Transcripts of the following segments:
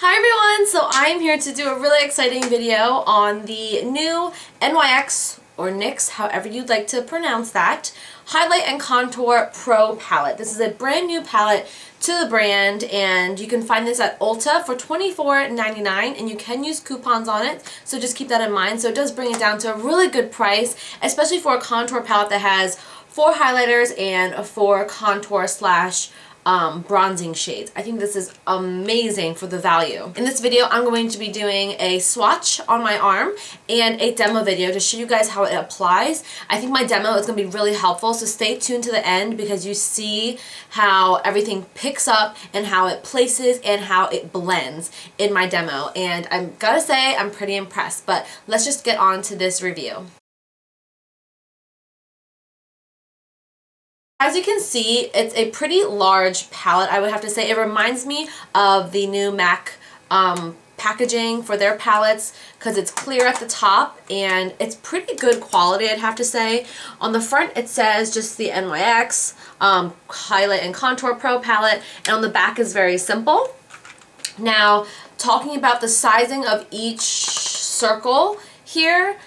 Hi everyone! So I'm here to do a really exciting video on the new NYX or NYX, however you'd like to pronounce that, Highlight and Contour Pro palette. This is a brand new palette to the brand, and you can find this at Ulta for $24.99, and you can use coupons on it, so just keep that in mind. So it does bring it down to a really good price, especially for a contour palette that has 4 highlighters and 4 contour slash bronzing shades. I think this is amazing for the value. In this video, I'm going to be doing a swatch on my arm and a demo video to show you guys how it applies. I think my demo is going to be really helpful, so stay tuned to the end because you see how everything picks up and how it places and how it blends in my demo. And I'm gotta say, I'm pretty impressed, but let's just get on to this review. As you can see, it's a pretty large palette, I would have to say. It reminds me of the new MAC packaging for their palettes because it's clear at the top and it's pretty good quality, I'd have to say. On the front it says just the NYX Highlight and Contour Pro palette, and on the back is very simple. Now, talking about the sizing of each circle here,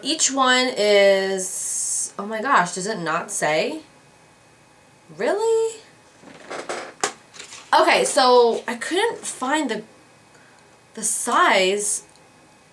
each one is, oh my gosh, does it not say? Really? Okay, so I couldn't find the size.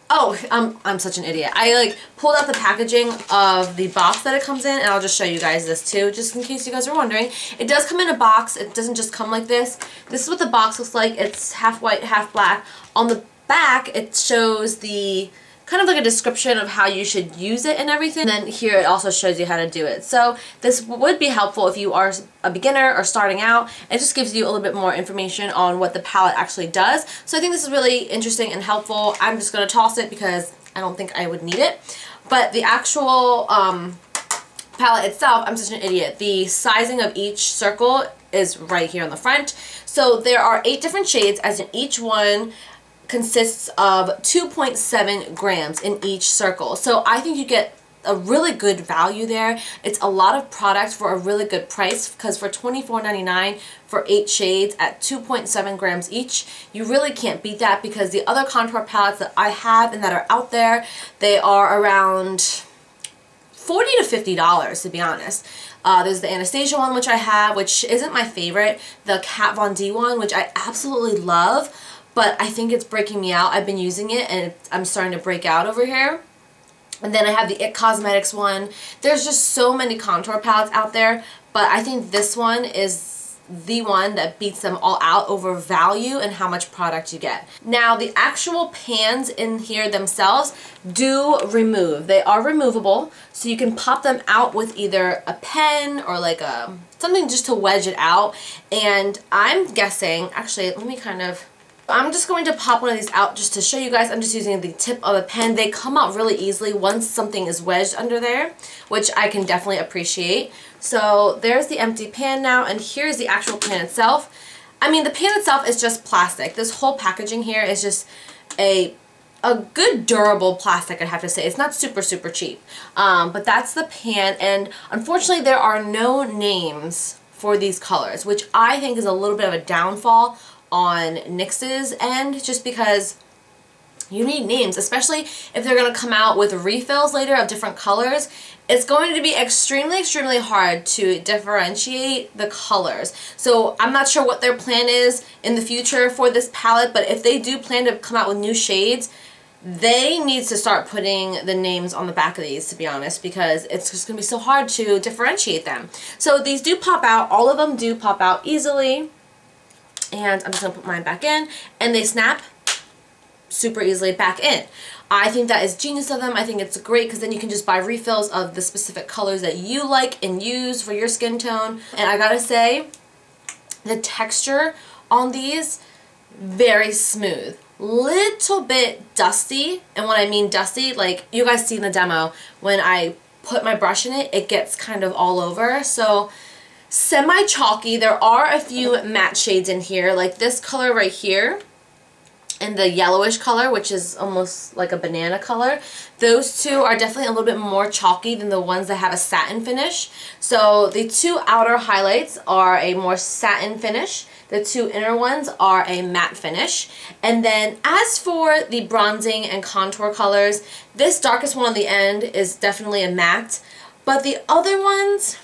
Oh, I'm such an idiot. I pulled out the packaging of the box that it comes in, and I'll just show you guys this too, just in case you guys are wondering. It does come in a box. It doesn't just come like this. This is what the box looks like. It's half white, half black. On the back, it shows the kind of like a description of how you should use it and everything. And then here it also shows you how to do it. So this would be helpful if you are a beginner or starting out. It just gives you a little bit more information on what the palette actually does. So I think this is really interesting and helpful. I'm just going to toss it because I don't think I would need it. But the actual palette itself, I'm such an idiot. The sizing of each circle is right here on the front. So there are 8 different shades, as in each one consists of 2.7 grams in each circle. So I think you get a really good value there. It's a lot of product for a really good price, because for $24.99 for 8 shades at 2.7 grams each, you really can't beat that, because the other contour palettes that I have and that are out there, they are around $40 to $50 to be honest. There's the Anastasia one, which I have, which isn't my favorite. The Kat Von D one, which I absolutely love, but I think it's breaking me out. I've been using it and I'm starting to break out over here. And then I have the IT Cosmetics one. There's just so many contour palettes out there, but I think this one is the one that beats them all out over value and how much product you get. Now, the actual pans in here themselves do remove. They are removable, so you can pop them out with either a pen or like something just to wedge it out. And I'm guessing, actually, I'm just going to pop one of these out just to show you guys. I'm just using the tip of a pen. They come out really easily once something is wedged under there, which I can definitely appreciate. So there's the empty pan now, and here's the actual pan itself. I mean, the pan itself is just plastic. This whole packaging here is just a good durable plastic, I'd have to say. It's not super cheap. But that's the pan, and unfortunately there are no names for these colors, which I think is a little bit of a downfall on NYX's end, just because you need names, especially if they're going to come out with refills later of different colors. It's going to be extremely hard to differentiate the colors. So I'm not sure what their plan is in the future for this palette, but if they do plan to come out with new shades, they need to start putting the names on the back of these, to be honest, because it's just going to be so hard to differentiate them. So these do pop out. All of them do pop out easily. And I'm just going to put mine back in, and they snap super easily back in. I think that is genius of them. I think it's great because then you can just buy refills of the specific colors that you like and use for your skin tone. And I gotta say, the texture on these, very smooth. Little bit dusty, and when I mean dusty, like you guys see in the demo, when I put my brush in it, it gets kind of all over. So semi-chalky. There are a few matte shades in here, like this color right here. in the yellowish color, which is almost like a banana color. Those two are definitely a little bit more chalky than the ones that have a satin finish. So the two outer highlights are a more satin finish. The two inner ones are a matte finish. And then as for the bronzing and contour colors, this darkest one on the end is definitely a matte. But the other ones,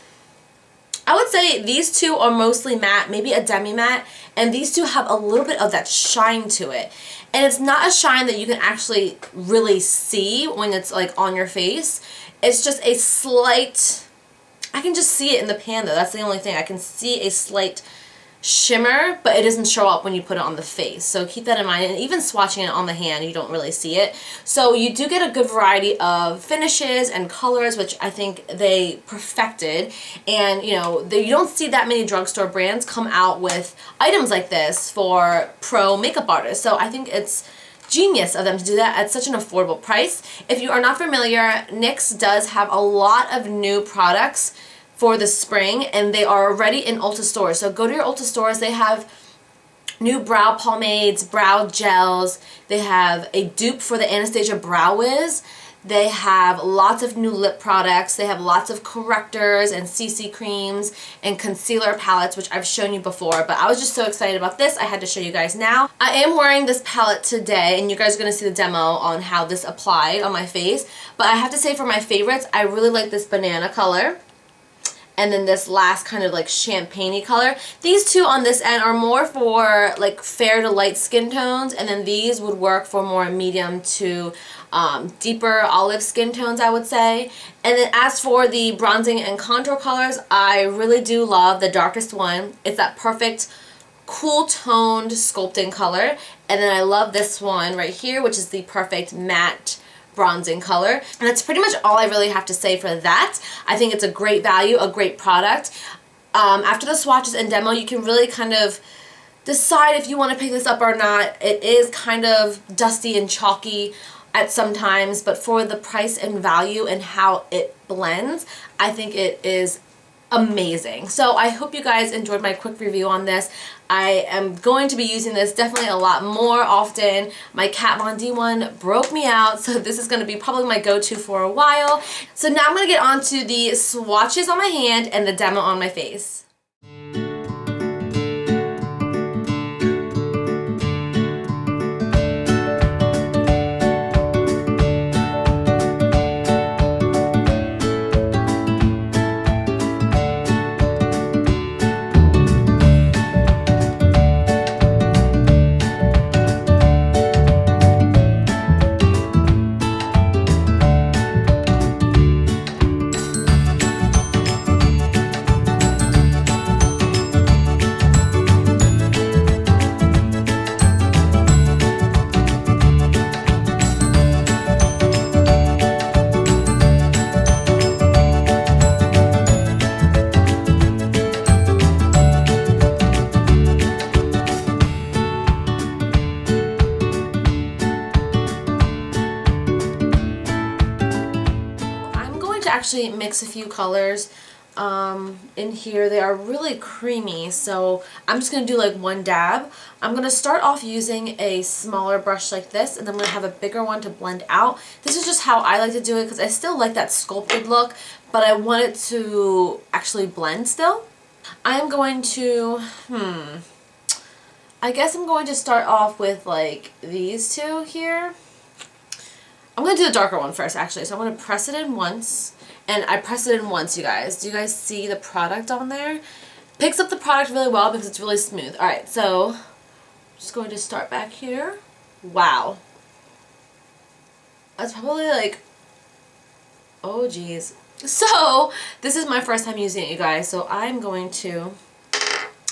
I would say these two are mostly matte, maybe a demi matte, and these two have a little bit of that shine to it. And it's not a shine that you can actually really see when it's like on your face. It's just a slight, I can just see it in the pan though. That's the only thing. I can see a slight shimmer, but it doesn't show up when you put it on the face. So keep that in mind. And even swatching it on the hand, you don't really see it. So you do get a good variety of finishes and colors, which I think they perfected. And you know, you don't see that many drugstore brands come out with items like this for pro makeup artists. So I think it's genius of them to do that at such an affordable price. If you are not familiar, NYX does have a lot of new products for the spring, and they are already in Ulta stores. So go to your Ulta stores. They have new brow pomades, brow gels. They have a dupe for the Anastasia Brow Wiz. They have lots of new lip products. They have lots of correctors and CC creams and concealer palettes, which I've shown you before, but I was just so excited about this, I had to show you guys now. I am wearing this palette today, and you guys are going to see the demo on how this applied on my face, but I have to say for my favorites, I really like this banana color. And then this last kind of like champagne-y color. These two on this end are more for like fair to light skin tones, and then these would work for more medium to deeper olive skin tones, I would say. And then as for the bronzing and contour colors, I really do love the darkest one. It's that perfect cool toned sculpting color. And then I love this one right here, which is the perfect matte bronzing color. And that's pretty much all I really have to say for that. I think it's a great value, a great product. After the swatches and demo, you can really kind of decide if you want to pick this up or not. It is kind of dusty and chalky at some times, but for the price and value and how it blends, I think it is amazing. So I hope you guys enjoyed my quick review on this. I am going to be using this definitely a lot more often. My Kat Von D one broke me out, so this is going to be probably my go-to for a while. So now I'm going to get on to the swatches on my hand and the demo on my face. Actually mix a few colors in here. They are really creamy, so I'm just going to do like one dab. I'm going to start off using a smaller brush like this, and then I'm going to have a bigger one to blend out. This is just how I like to do it because I still like that sculpted look, but I want it to actually blend still. I'm going to, I guess I'm going to start off with like these two here. I'm going to do the darker one first actually, so I'm going to press it in once. And I press it in once, you guys. Do you guys see the product on there? Picks up the product really well because it's really smooth. Alright, so I'm just going to start back here. Wow. That's probably like, oh geez. So, this is my first time using it, you guys. So I'm going to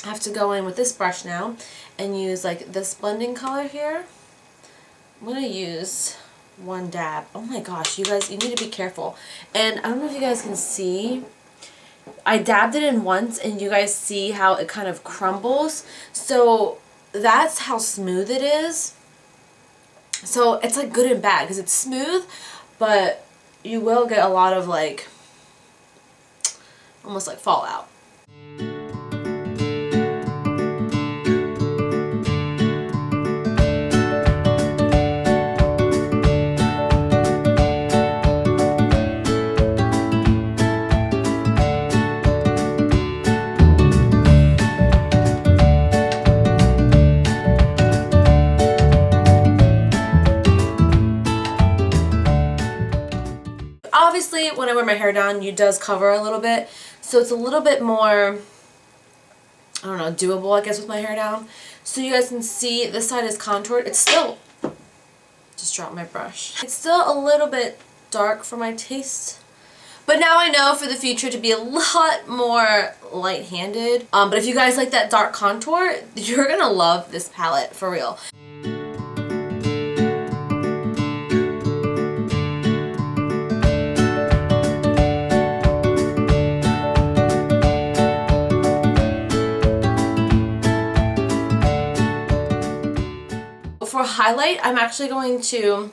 have to go in with this brush now and use like this blending color here. I'm going to use one dab. Oh my gosh, you guys, you need to be careful. And I don't know if you guys can see, I dabbed it in once and you guys see how it kind of crumbles. So that's how smooth it is. So it's like good and bad because it's smooth, but you will get a lot of like, almost like fallout. wear my hair down, it does cover a little bit. So it's a little bit more, I don't know, doable, I guess, with my hair down. So you guys can see this side is contoured. It's still, just dropped my brush. It's still a little bit dark for my taste. But now I know for the future to be a lot more light-handed. But if you guys like that dark contour, you're gonna love this palette, for real. For highlight, I'm actually going to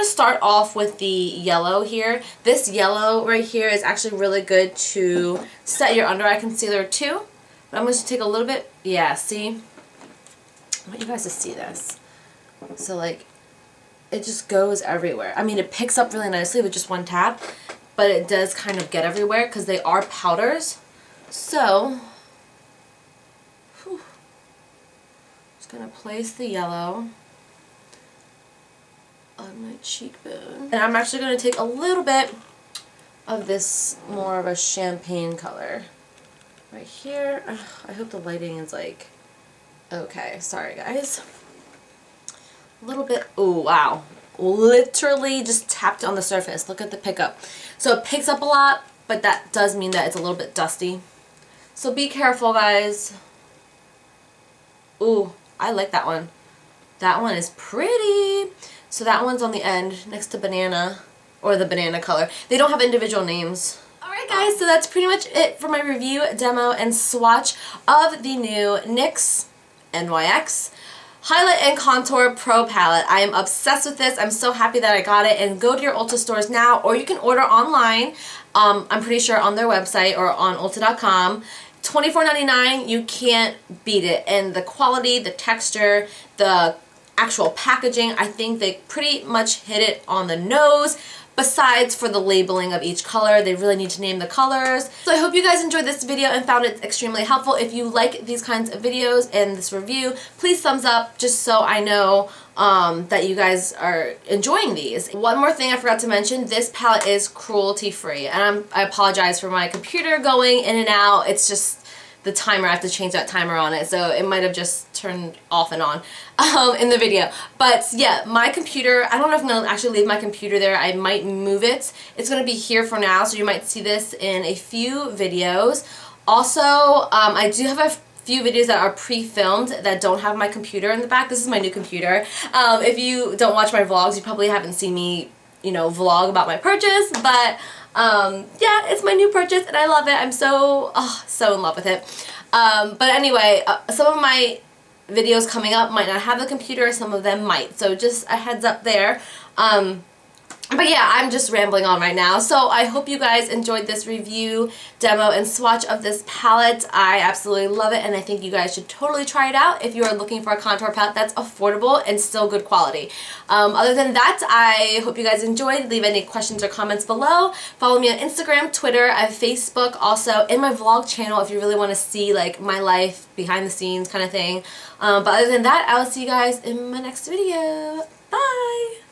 start off with the yellow here. This yellow right here is actually really good to set your under eye concealer too. But I'm going to take a little bit, yeah, see? I want you guys to see this. So like, it just goes everywhere. I mean, it picks up really nicely with just one tap, but it does kind of get everywhere because they are powders. So, just going to place the yellow on my cheekbone. And I'm actually going to take a little bit of this more of a champagne color right here. Ugh, I hope the lighting is like okay. Sorry guys. A little bit. Oh wow. Literally just tapped on the surface. Look at the pickup. So it picks up a lot, but that does mean that it's a little bit dusty. So be careful guys. Ooh, I like that one. That one is pretty. So that one's on the end next to banana, or the banana color. They don't have individual names. Alright guys, so that's pretty much it for my review, demo, and swatch of the new NYX NYX Highlight and Contour Pro Palette. I am obsessed with this. I'm so happy that I got it. And go to your Ulta stores now, or you can order online. I'm pretty sure on their website or on Ulta.com. $24.99, you can't beat it. And the quality, the texture, the actual packaging, I think they pretty much hit it on the nose. Besides for the labeling of each color, they really need to name the colors. So I hope you guys enjoyed this video and found it extremely helpful. If you like these kinds of videos and this review, please thumbs up just so I know that you guys are enjoying these. One more thing I forgot to mention, this palette is cruelty free, and I apologize for my computer going in and out. It's just the timer, I have to change that timer on it, so it might have just turned off and on in the video. But yeah, my computer, I don't know if I'm going to actually leave my computer there. I might move it. It's going to be here for now, so you might see this in a few videos. Also, I do have a few videos that are pre-filmed that don't have my computer in the back. This is my new computer. If you don't watch my vlogs, you probably haven't seen me, you know, vlog about my purchase, but yeah, it's my new purchase and I love it. I'm so in love with it. But anyway, some of my videos coming up might not have the computer, some of them might. So just a heads up there. But yeah, I'm just rambling on right now. So I hope you guys enjoyed this review, demo, and swatch of this palette. I absolutely love it, and I think you guys should totally try it out if you are looking for a contour palette that's affordable and still good quality. Other than that, I hope you guys enjoyed. Leave any questions or comments below. Follow me on Instagram, Twitter, I have Facebook, also in my vlog channel if you really want to see like my life, behind the scenes kind of thing. But other than that, I will see you guys in my next video. Bye!